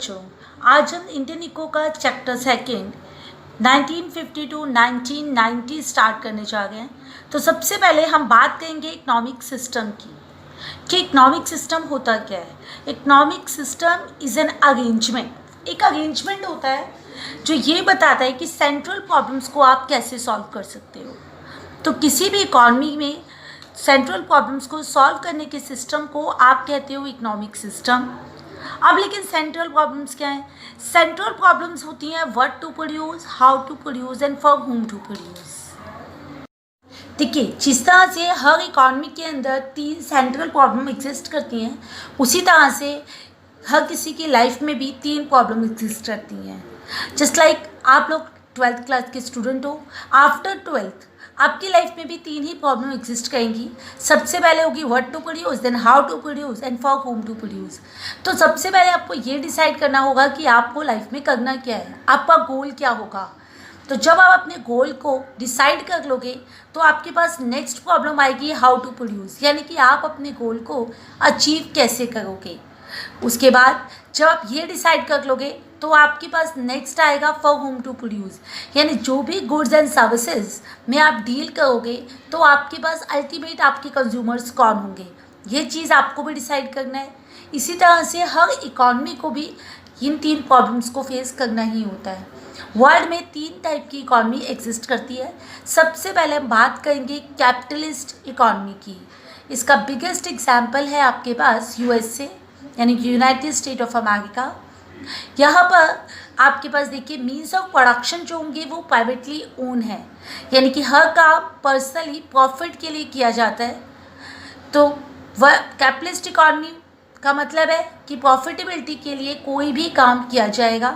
बच्चों, आज हम इंडियन इको का चैप्टर सेकंड 1950 टू 1990 स्टार्ट करने जा रहे हैं। तो सबसे पहले हम बात करेंगे इकोनॉमिक सिस्टम की कि इकोनॉमिक सिस्टम होता क्या है। Economic system is an arrangement, एक अरेंजमेंट होता है जो ये बताता है कि सेंट्रल प्रॉब्लम्स को आप कैसे सॉल्व कर सकते हो। तो किसी भी इकॉनमी में सेंट्रल प्रॉब्लम्स को सॉल्व करने के सिस्टम को आप कहते हो इकोनॉमिक सिस्टम। अब लेकिन सेंट्रल प्रॉब्लम्स क्या हैं? सेंट्रल प्रॉब्लम्स होती हैं what to produce, how to produce and for whom to produce. देखिए, जिस तरह से हर इकॉनमी के अंदर 3 सेंट्रल प्रॉब्लम एग्जिस्ट करती हैं, उसी तरह से हर किसी की लाइफ में भी 3 प्रॉब्लम एग्जिस्ट करती हैं। जस्ट लाइक आप लोग 12th क्लास के स्टूडेंट हो, आफ्टर 12th आपकी लाइफ में भी 3 ही प्रॉब्लम एग्जिस्ट करेंगी। सबसे पहले होगी what to produce, then how to produce and for whom to produce. तो सबसे पहले आपको ये डिसाइड करना होगा कि आपको लाइफ में करना क्या है, आपका गोल क्या होगा। तो जब आप अपने गोल को डिसाइड कर लोगे तो आपके पास नेक्स्ट प्रॉब्लम आएगी हाउ टू प्रोड्यूस, यानी कि आप अपने गोल को अचीव कैसे करोगे। उसके बाद जब आप ये डिसाइड कर लोगे तो आपके पास नेक्स्ट आएगा फॉर whom टू प्रोड्यूस, यानी जो भी गुड्स एंड सर्विसेज में आप डील करोगे तो आपके पास अल्टीमेट आपके कंज्यूमर्स कौन होंगे, ये चीज़ आपको भी डिसाइड करना है। इसी तरह से हर इकॉनमी को भी इन 3 प्रॉब्लम्स को फेस करना ही होता है। वर्ल्ड में 3 टाइप की इकॉनमी एग्जिस्ट करती है। सबसे पहले हम बात करेंगे कैपिटलिस्ट इकॉनमी की। इसका बिगेस्ट एग्जाम्पल है आपके पास यूएसए, यानी कि यूनाइटेड स्टेट ऑफ अमेरिका। यहाँ पर आपके पास देखिए मीन्स ऑफ प्रोडक्शन जो होंगे वो प्राइवेटली ओन है, यानी कि हर काम पर्सनली प्रॉफिट के लिए किया जाता है। तो वह कैपिटलिस्ट इकॉनमी का मतलब है कि प्रॉफिटेबिलिटी के लिए कोई भी काम किया जाएगा।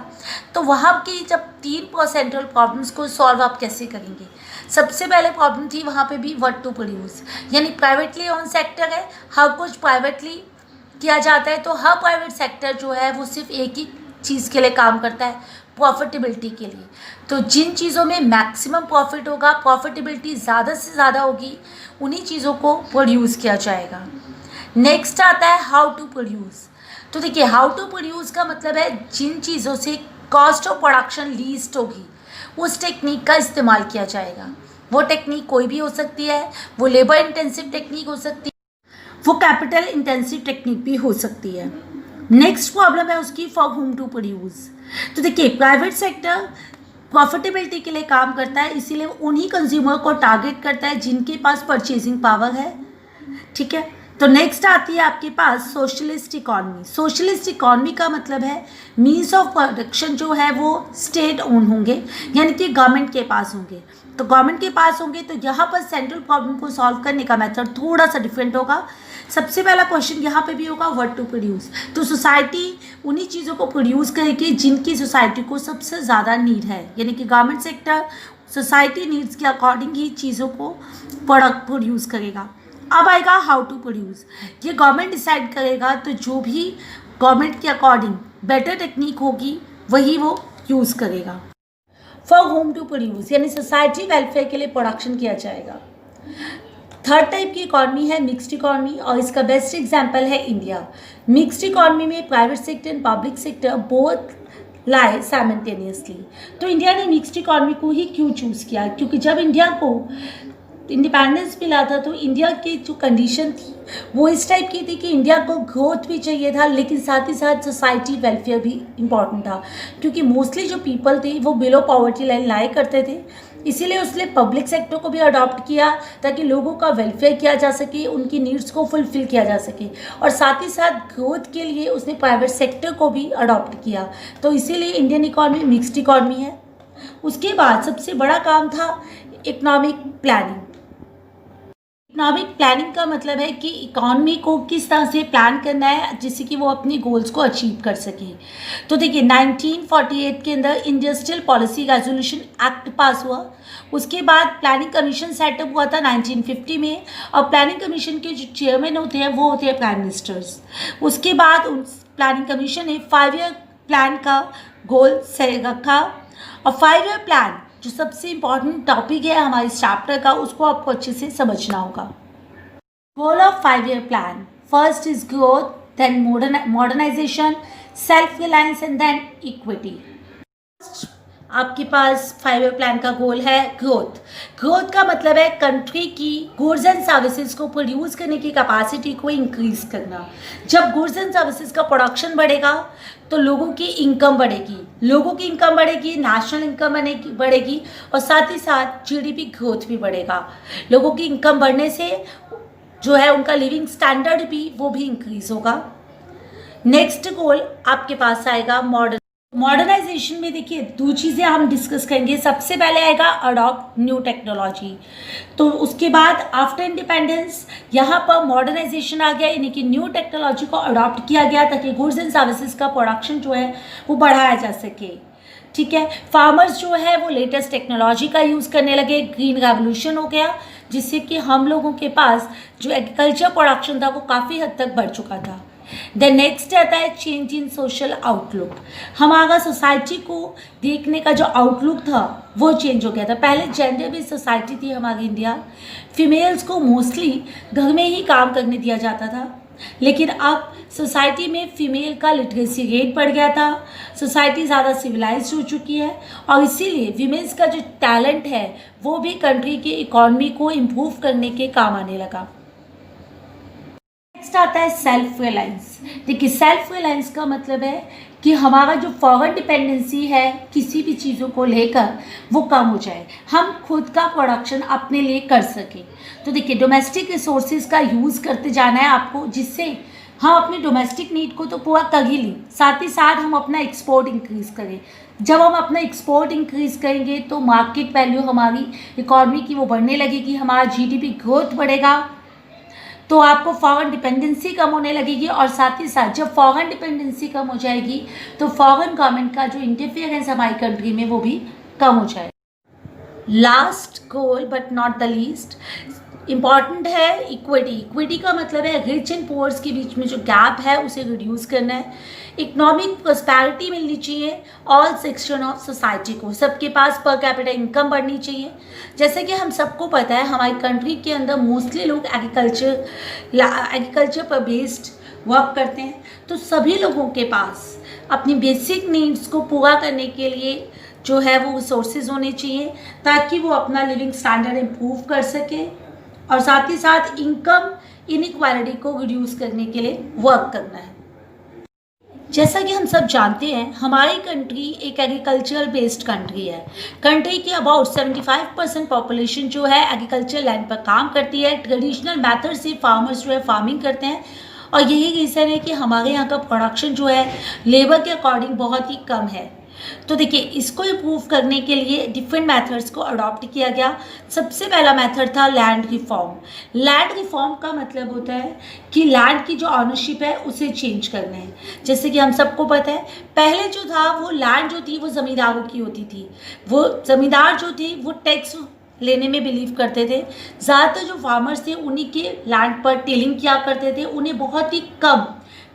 तो वहाँ की जब 3 सेंट्रल प्रॉब्लम्स को सॉल्व आप कैसे करेंगे? सबसे पहले प्रॉब्लम थी वहाँ पे भी व्हाट टू प्रोड्यूस, यानी प्राइवेटली ओन सेक्टर है, हर कुछ प्राइवेटली किया जाता है। तो हर प्राइवेट सेक्टर जो है वो सिर्फ एक ही चीज़ के लिए काम करता है, प्रॉफिटेबिलिटी के लिए। तो जिन चीज़ों में मैक्सिमम प्रॉफिट होगा, प्रॉफिटेबिलिटी ज़्यादा से ज़्यादा होगी, उन्हीं चीज़ों को प्रोड्यूस किया जाएगा। नेक्स्ट आता है हाउ टू प्रोड्यूस। तो देखिए हाउ टू प्रोड्यूस का मतलब है जिन चीज़ों से कॉस्ट ऑफ प्रोडक्शन लीस्ट होगी उस टेक्निक का इस्तेमाल किया जाएगा। वो टेक्निक कोई भी हो सकती है, वो लेबर इंटेंसिव टेक्निक हो सकती है, वो कैपिटल इंटेंसिव टेक्निक भी हो सकती है। नेक्स्ट प्रॉब्लम है उसकी फॉर whom टू प्रोड्यूस। तो देखिए प्राइवेट सेक्टर प्रॉफिटेबिलिटी के लिए काम करता है, इसीलिए उन्हीं कंज्यूमर को टारगेट करता है जिनके पास परचेजिंग पावर है। ठीक है, तो नेक्स्ट आती है आपके पास सोशलिस्ट इकॉनमी। सोशलिस्ट इकॉनमी का मतलब है मीन्स ऑफ प्रोडक्शन जो है वो स्टेट ओन होंगे, यानी कि गवर्नमेंट के पास होंगे। तो गवर्नमेंट के पास होंगे तो यहाँ पर सेंट्रल प्रॉब्लम को सॉल्व करने का मेथड थोड़ा सा डिफरेंट होगा। सबसे पहला क्वेश्चन यहाँ पे भी होगा व्हाट टू प्रोड्यूस। तो सोसाइटी उन्हीं चीज़ों को प्रोड्यूस करेगी जिनकी सोसाइटी को सबसे ज़्यादा नीड है, यानी कि गवर्नमेंट सेक्टर सोसाइटी नीड्स के अकॉर्डिंग ही चीज़ों को प्रोडक्ट प्रोड्यूस करेगा। अब आएगा हाउ टू प्रोड्यूस, ये गवर्नमेंट डिसाइड करेगा। तो जो भी गवर्नमेंट के अकॉर्डिंग बेटर टेक्निक होगी वही वो यूज़ करेगा। फॉर whom टू प्रोड्यूस, यानी सोसाइटी वेलफेयर के लिए प्रोडक्शन किया जाएगा। थर्ड टाइप की इकॉनमी है मिक्स्ड इकॉनमी, और इसका बेस्ट एग्जांपल है इंडिया। मिक्स्ड इकॉनमी में private sector and public sector both lie simultaneously. तो इंडिया ने मिक्स्ड इकॉनमी को ही क्यों चूज़ किया? क्योंकि जब इंडिया को इंडिपेंडेंस मिला था तो इंडिया की जो कंडीशन थी वो इस टाइप की थी कि इंडिया को ग्रोथ भी चाहिए था, लेकिन साथ ही साथ सोसाइटी वेलफेयर भी इम्पॉर्टेंट था, क्योंकि मोस्टली जो पीपल थे वो बिलो पॉवर्टी लाइन लाई करते थे। इसीलिए उसने पब्लिक सेक्टर को भी अडॉप्ट किया ताकि लोगों का वेलफेयर किया जा सके, उनकी नीड्स को फुलफिल किया जा सके, और साथ ही साथ ग्रोथ के लिए उसने प्राइवेट सेक्टर को भी अडॉप्ट किया। तो इसीलिए इंडियन इकॉनमी मिक्स्ड इकॉनमी है। उसके बाद सबसे बड़ा काम था इकोनॉमिक प्लानिंग। इकोनॉमिक प्लानिंग का मतलब है कि इकॉनमी को किस तरह से प्लान करना है जिससे कि वो अपनी गोल्स को अचीव कर सके। तो देखिए 1948 के अंदर इंडस्ट्रियल पॉलिसी रेजोल्यूशन एक्ट पास हुआ। उसके बाद प्लानिंग कमीशन सेटअप हुआ था 1950 में, और प्लानिंग कमीशन के जो चेयरमैन होते हैं वो होते हैं प्राइम मिनिस्टर्स। उसके बाद उस प्लानिंग कमीशन ने 5 ईयर प्लान का गोल से रखा, और 5 ईयर प्लान जो सबसे इम्पॉर्टेंट टॉपिक है हमारे इस चैप्टर का, उसको आपको अच्छे से समझना होगा। Goal of 5 year plan, first is growth, then modernization, self reliance and then equity. आपके पास 5 ईयर प्लान का गोल है ग्रोथ। ग्रोथ का मतलब है कंट्री की गुड्स एंड सर्विसेज को प्रोड्यूस करने की कैपेसिटी को इंक्रीज करना। जब गुड्स एंड सर्विसेज का प्रोडक्शन बढ़ेगा तो लोगों की इनकम बढ़ेगी, लोगों की इनकम बढ़ेगी, नेशनल इनकम बढ़ेगी और साथ ही साथ जीडीपी ग्रोथ भी बढ़ेगा। लोगों की इनकम बढ़ने से जो है उनका लिविंग स्टैंडर्ड भी वो भी इंक्रीज होगा। नेक्स्ट गोल आपके पास आएगा मॉडर्नाइजेशन में। देखिए 2 चीज़ें हम डिस्कस करेंगे। सबसे पहले आएगा अडॉप्ट न्यू टेक्नोलॉजी। तो उसके बाद आफ्टर इंडिपेंडेंस यहाँ पर मॉडर्नाइजेशन आ गया, यानी कि न्यू टेक्नोलॉजी को अडॉप्ट किया गया ताकि गुड्स एंड सर्विसेज का प्रोडक्शन जो है वो बढ़ाया जा सके। ठीक है, फार्मर्स जो है वो लेटेस्ट टेक्नोलॉजी का यूज़ करने लगे, ग्रीन रेवोल्यूशन हो गया, जिससे कि हम लोगों के पास जो एग्रीकल्चर प्रोडक्शन था वो काफ़ी हद तक बढ़ चुका था। देन नेक्स्ट आता है चेंज इन सोशल आउटलुक। हमारा सोसाइटी को देखने का जो आउटलुक था वो चेंज हो गया था। पहले जेंडर बेस्ड सोसाइटी थी हमारी इंडिया, फीमेल्स को मोस्टली घर में ही काम करने दिया जाता था, लेकिन अब सोसाइटी में फीमेल का लिटरेसी रेट बढ़ गया था, सोसाइटी ज़्यादा सिविलाइज हो चुकी है और इसीलिए वीमेंस का जो टैलेंट है वो भी कंट्री की इकॉनमी को इम्प्रूव करने के काम आने लगा। नेक्स्ट आता है सेल्फ रिलायंस। देखिए सेल्फ रिलायंस का मतलब है कि हमारा जो फॉरेन डिपेंडेंसी है किसी भी चीज़ों को लेकर वो कम हो जाए, हम खुद का प्रोडक्शन अपने लिए कर सकें। तो देखिए डोमेस्टिक रिसोर्सेज का यूज़ करते जाना है आपको, जिससे हम अपनी डोमेस्टिक नीड को तो पूरा कर ही लें, साथ ही साथ हम अपना एक्सपोर्ट इंक्रीज़ करें। जब हम अपना एक्सपोर्ट इंक्रीज़ करेंगे तो मार्केट वैल्यू हमारी इकॉनमी की वो बढ़ने लगेगी, हमारा जीडीपी ग्रोथ बढ़ेगा, तो आपको फॉरेन डिपेंडेंसी कम होने लगेगी और साथ ही साथ जब फॉरेन डिपेंडेंसी कम हो जाएगी तो फॉरेन गवर्नमेंट का जो इंटरफेरेंस हमारी कंट्री में वो भी कम हो जाएगा। Last goal but not the least important है इक्विटी। इक्विटी का मतलब है रिच एंड पुअर्स के बीच में जो गैप है उसे रिड्यूस करना है। इकोनॉमिक प्रॉस्पेरिटी मिलनी चाहिए ऑल सेक्शन ऑफ सोसाइटी को, सबके पास पर कैपिटा इनकम बढ़नी चाहिए। जैसे कि हम सबको पता है हमारी कंट्री के अंदर मोस्टली लोग एग्रीकल्चर पर बेस्ड वर्क करते हैं, तो सभी लोगों के पास अपनी बेसिक नीड्स को पूरा करने के लिए जो है वो रिसोर्सेज होने चाहिए ताकि वो अपना लिविंग स्टैंडर्ड इम्प्रूव कर सके और साथ ही साथ इनकम इनइक्वालिटी को रिड्यूस करने के लिए वर्क करना है। जैसा कि हम सब जानते हैं हमारी कंट्री एक एग्रीकल्चर बेस्ड कंट्री है। कंट्री की अबाउट 75% पॉपुलेशन जो है एग्रीकल्चर लैंड पर काम करती है। ट्रेडिशनल मेथड से फार्मर्स जो है फार्मिंग करते हैं और यही रीज़न है कि हमारे यहाँ का प्रोडक्शन जो है लेबर के अकॉर्डिंग बहुत ही कम है। तो देखिए इसको इम्प्रूव करने के लिए डिफरेंट मेथड्स को अडॉप्ट किया गया। सबसे पहला मेथड था लैंड रिफॉर्म। लैंड रिफॉर्म का मतलब होता है कि लैंड की जो ऑनरशिप है उसे चेंज करना है। जैसे कि हम सबको पता है पहले जो था वो लैंड जो थी वो ज़मींदारों की होती थी, वो ज़मींदार जो थी वो टैक्स लेने में बिलीव करते थे। ज़्यादातर जो फार्मर्स थे उन्हीं के लैंड पर टिलिंग किया करते थे, उन्हें बहुत ही कम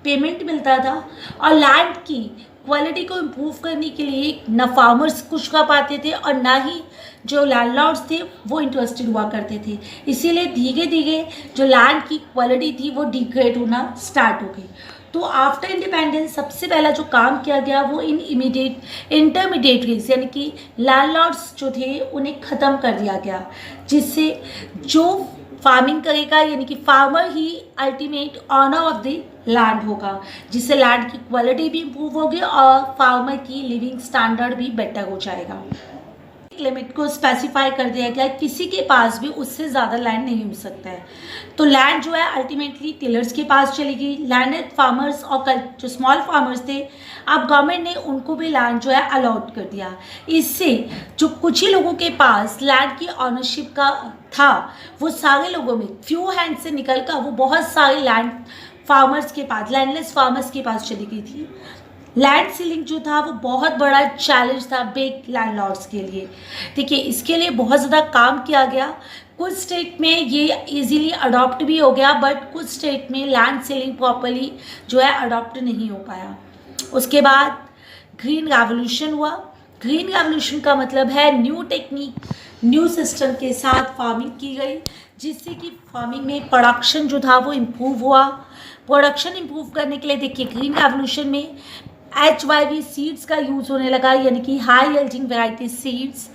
पेमेंट मिलता था और लैंड की क्वालिटी को इम्प्रूव करने के लिए न फार्मर्स कुछ कर पाते थे और ना ही जो लैंडलॉर्ड्स थे वो इंटरेस्टेड हुआ करते थे। इसीलिए धीरे धीरे जो लैंड की क्वालिटी थी वो डिग्रेड होना स्टार्ट हो गई। तो आफ्टर इंडिपेंडेंस सबसे पहला जो काम किया गया वो इंटरमीडिएटरीज यानी कि लैंडलॉर्ड्स जो थे उन्हें ख़त्म कर दिया गया, जिससे जो फार्मिंग करेगा यानी कि फार्मर ही ultimate owner of the land होगा, जिससे लैंड की क्वालिटी भी इम्प्रूव होगी और फार्मर की लिविंग स्टैंडर्ड भी बेटर हो जाएगा। लिमिट को स्पेसिफाई कर दिया गया, किसी के पास भी उससे ज़्यादा लैंड नहीं हो सकता है। तो लैंड जो है अल्टीमेटली टिलर्स के पास चलेगी। लैंडेड फार्मर्स और जो स्मॉल फार्मर्स थे अब गवर्नमेंट ने उनको भी लैंड जो है अलॉट कर दिया। इससे जो कुछ ही लोगों के पास लैंड की ऑनरशिप का था वो सारे लोगों में फ्यू हैंड से निकल कर वो बहुत सारे लैंड फार्मर्स के पास, लैंडलेस फार्मर्स के पास चली गई थी। लैंड सीलिंग जो था वो बहुत बड़ा चैलेंज था बिग लैंडलॉर्ड्स के लिए। देखिए इसके लिए बहुत ज़्यादा काम किया गया। कुछ स्टेट में ये इजीली अडॉप्ट भी हो गया बट कुछ स्टेट में लैंड सीलिंग प्रॉपर्ली जो है अडॉप्ट नहीं हो पाया। उसके बाद ग्रीन रेवोल्यूशन हुआ। ग्रीन रेवोल्यूशन का मतलब है न्यू टेक्निक न्यू सिस्टम के साथ फार्मिंग की गई, जिससे कि फार्मिंग में प्रोडक्शन जो था वो इम्प्रूव हुआ। प्रोडक्शन इम्प्रूव करने के लिए देखिए ग्रीन रेवोल्यूशन में HYV सीड्स का यूज़ होने लगा, यानी कि हाई यील्डिंग वैरायटी सीड्स,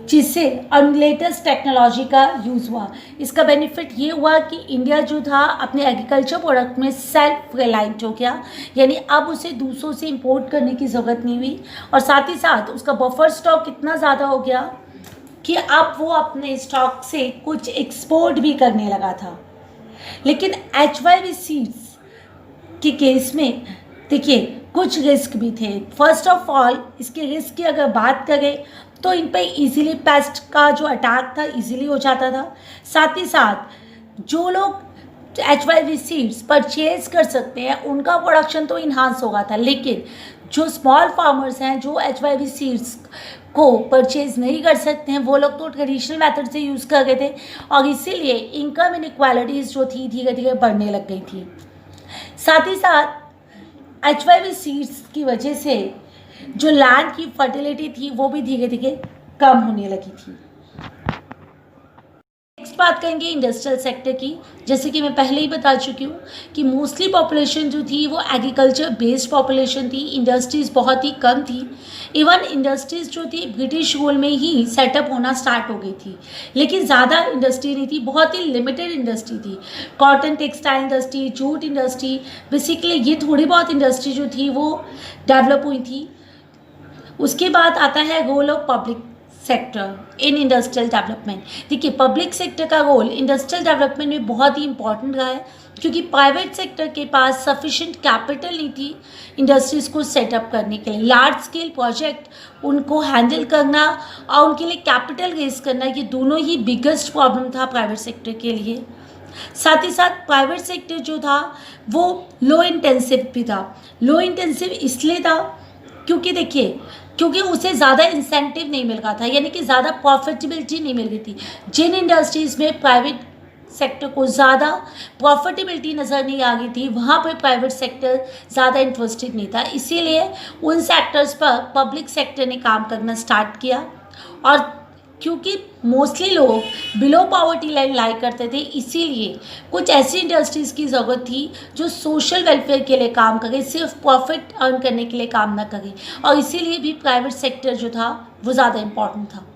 जिससे लेटेस्ट टेक्नोलॉजी का यूज़ हुआ। इसका बेनिफिट ये हुआ कि इंडिया जो था अपने एग्रीकल्चर प्रोडक्ट में सेल्फ रिलायंट हो गया, यानी अब उसे दूसरों से इंपोर्ट करने की ज़रूरत नहीं हुई, और साथ ही साथ उसका बफर स्टॉक इतना ज़्यादा हो गया कि अब वो अपने स्टॉक से कुछ एक्सपोर्ट भी करने लगा था। लेकिन HYV सीड्स के केस में देखिए कुछ रिस्क भी थे। फर्स्ट ऑफ ऑल इसके रिस्क की अगर बात करें तो इन पे इजीली पेस्ट का जो अटैक था इजीली हो जाता था। साथ ही साथ जो लोग HYV सीड्स परचेज कर सकते हैं उनका प्रोडक्शन तो इन्हांस होगा था, लेकिन जो स्मॉल फार्मर्स हैं जो HYV सीड्स को परचेज नहीं कर सकते हैं वो लोग तो ट्रेडिशनल मेथड से यूज़ कर रहे थे, और इसीलिए इनकम इनइक्वालिटीज़ जो थी धीरे धीरे बढ़ने लग गई थी। साथ ही साथ HYV सीड्स की वजह से जो लैंड की फर्टिलिटी थी वो भी धीरे धीरे कम होने लगी थी। नेक्स्ट बात करेंगे इंडस्ट्रियल सेक्टर की। जैसे कि मैं पहले ही बता चुकी हूँ कि मोस्टली पॉपुलेशन जो थी वो एग्रीकल्चर बेस्ड पॉपुलेशन थी, इंडस्ट्रीज़ बहुत ही कम थी। इवन इंडस्ट्रीज़ जो थी ब्रिटिश रूल में ही सेटअप होना स्टार्ट हो गई थी, लेकिन ज़्यादा इंडस्ट्री नहीं थी, बहुत ही लिमिटेड इंडस्ट्री थी। Cotton textile industry, jute industry, basically ये थोड़ी बहुत इंडस्ट्री जो थी वो डेवलप हुई थी। उसके बाद आता है role of public sector in industrial development. देखिए पब्लिक सेक्टर का रोल इंडस्ट्रियल डेवलपमेंट में बहुत ही इंपॉर्टेंट रहा है, क्योंकि प्राइवेट सेक्टर के पास सफिशिएंट कैपिटल नहीं थी इंडस्ट्रीज़ को सेटअप करने के लिए। लार्ज स्केल प्रोजेक्ट उनको हैंडल करना और उनके लिए कैपिटल रेज करना, ये दोनों ही बिगेस्ट प्रॉब्लम था प्राइवेट सेक्टर के लिए। साथ ही साथ प्राइवेट सेक्टर जो था वो लो इंटेंसिव भी था। लो इंटेंसिव इसलिए था क्योंकि उसे ज़्यादा इंसेंटिव नहीं मिल रहा था, यानी कि ज़्यादा प्रॉफिटेबिलिटी नहीं मिल रही थी। जिन इंडस्ट्रीज़ में प्राइवेट सेक्टर को ज़्यादा प्रॉफिटेबिलिटी नज़र नहीं आ रही थी वहाँ पर प्राइवेट सेक्टर ज़्यादा इंटरेस्टेड नहीं था, इसीलिए उन सेक्टर्स पर पब्लिक सेक्टर ने काम करना स्टार्ट किया। और क्योंकि मोस्टली लोग बिलो पॉवर्टी लाइन लाई करते थे, इसीलिए कुछ ऐसी इंडस्ट्रीज़ की ज़रूरत थी जो सोशल वेलफेयर के लिए काम करे, सिर्फ प्रॉफिट अर्न करने के लिए काम ना करे, और इसीलिए भी प्राइवेट सेक्टर जो था वो ज़्यादा इम्पॉर्टेंट था।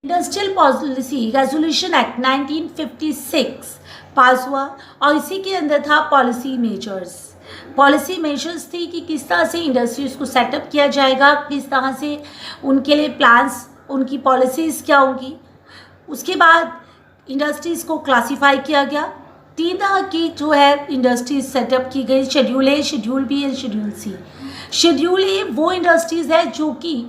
इंडस्ट्रियल पॉलिसी रेजोल्यूशन एक्ट 1956 पास हुआ, और इसी के अंदर था पॉलिसी मेजर्स थी कि किस तरह से इंडस्ट्रीज़ को सेटअप किया जाएगा, किस तरह से उनके लिए प्लान्स, उनकी पॉलिसीज़ क्या होंगी। उसके बाद इंडस्ट्रीज़ को क्लासीफाई किया गया। 3 तरह की जो है इंडस्ट्रीज सेटअप की गई, schedule A, schedule B and schedule C. Schedule A वो इंडस्ट्रीज़ है जो कि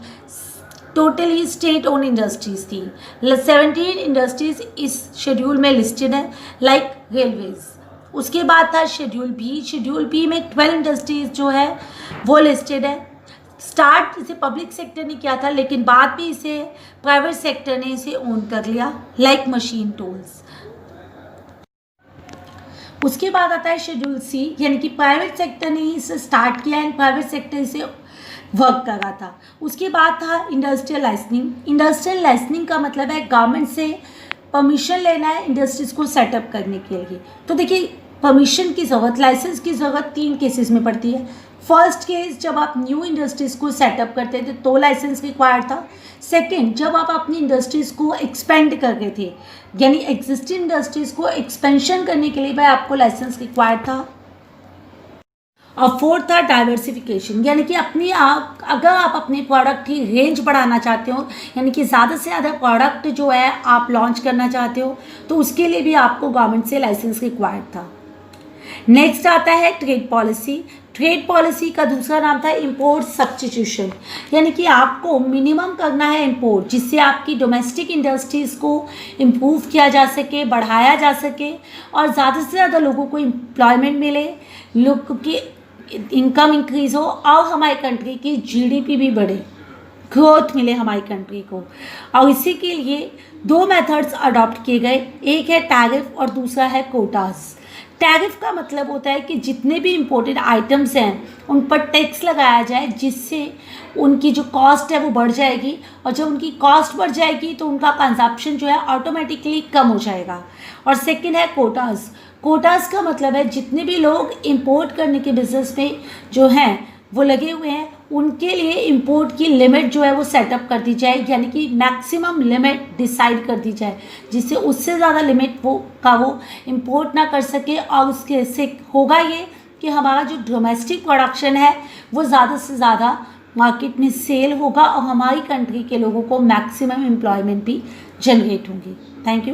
टोटली स्टेट ओन इंडस्ट्रीज़ थी। 17 इंडस्ट्रीज़ इस शेड्यूल में लिस्टेड है, लाइक रेलवेज़। उसके बाद था शेड्यूल बी में 12 इंडस्ट्रीज़ जो है वो लिस्टेड है। स्टार्ट इसे पब्लिक सेक्टर ने किया था, लेकिन बाद में इसे प्राइवेट सेक्टर ने इसे ओन कर लिया, लाइक मशीन टूल्स। उसके बाद आता है शेड्यूल सी, यानी कि प्राइवेट सेक्टर ने इसे स्टार्ट किया एंड प्राइवेट सेक्टर इसे वर्क कर रहा था। उसके बाद था इंडस्ट्रियल लाइसेंसिंग का मतलब है गवर्नमेंट से परमिशन लेना है इंडस्ट्रीज़ को सेटअप करने के लिए। तो देखिए परमिशन की ज़रूरत, लाइसेंस की ज़रूरत 3 केसेस में पड़ती है। फर्स्ट केस जब आप न्यू इंडस्ट्रीज़ को सेटअप करते थे तो लाइसेंस रिक्वायर्ड था। सेकंड जब आप अपनी इंडस्ट्रीज़ को एक्सपेंड कर रहे थे, यानी एग्जिस्टिंग इंडस्ट्रीज़ को एक्सपेंशन करने के लिए भाई आपको लाइसेंस रिक्वायर्ड था। और फोर्थ था डाइवर्सिफिकेशन, यानी कि अगर आप अपने प्रोडक्ट की रेंज बढ़ाना चाहते हो, यानी कि ज़्यादा से ज़्यादा प्रोडक्ट जो है आप लॉन्च करना चाहते हो, तो उसके लिए भी आपको गवर्नमेंट से लाइसेंस रिक्वायर्ड था। नेक्स्ट आता है ट्रेड पॉलिसी का दूसरा नाम था इंपोर्ट सब्स्टिट्यूशन, यानी कि आपको मिनिमम करना है इंपोर्ट, जिससे आपकी डोमेस्टिक इंडस्ट्रीज़ को इम्प्रूव किया जा सके, बढ़ाया जा सके, और ज़्यादा से ज़्यादा लोगों को एम्प्लॉयमेंट मिले, लोगों की इनकम इंक्रीज़ हो, और हमारी कंट्री की जीडीपी भी बढ़े, ग्रोथ मिले हमारी कंट्री को। और इसी के लिए 2 मेथड्स अडॉप्ट किए गए, एक है टैरिफ और दूसरा है कोटास। टैरिफ का मतलब होता है कि जितने भी इम्पोर्टेड आइटम्स हैं उन पर टैक्स लगाया जाए, जिससे उनकी जो कॉस्ट है वो बढ़ जाएगी, और जब उनकी कॉस्ट बढ़ जाएगी तो उनका कंजप्शन जो है ऑटोमेटिकली कम हो जाएगा। और सेकंड है कोटास का मतलब है जितने भी लोग इंपोर्ट करने के बिजनेस में जो हैं वो लगे हुए हैं, उनके लिए इंपोर्ट की लिमिट जो है वो सेटअप कर दी जाए, यानी कि मैक्सिमम लिमिट डिसाइड कर दी जाए, जिससे उससे ज़्यादा लिमिट वो इंपोर्ट ना कर सके। और उसके से होगा ये कि हमारा जो डोमेस्टिक प्रोडक्शन है वो ज़्यादा से ज़्यादा मार्केट में सेल होगा और हमारी कंट्री के लोगों को मैक्सिमम एम्प्लॉयमेंट भी जनरेट होंगी। Thank you.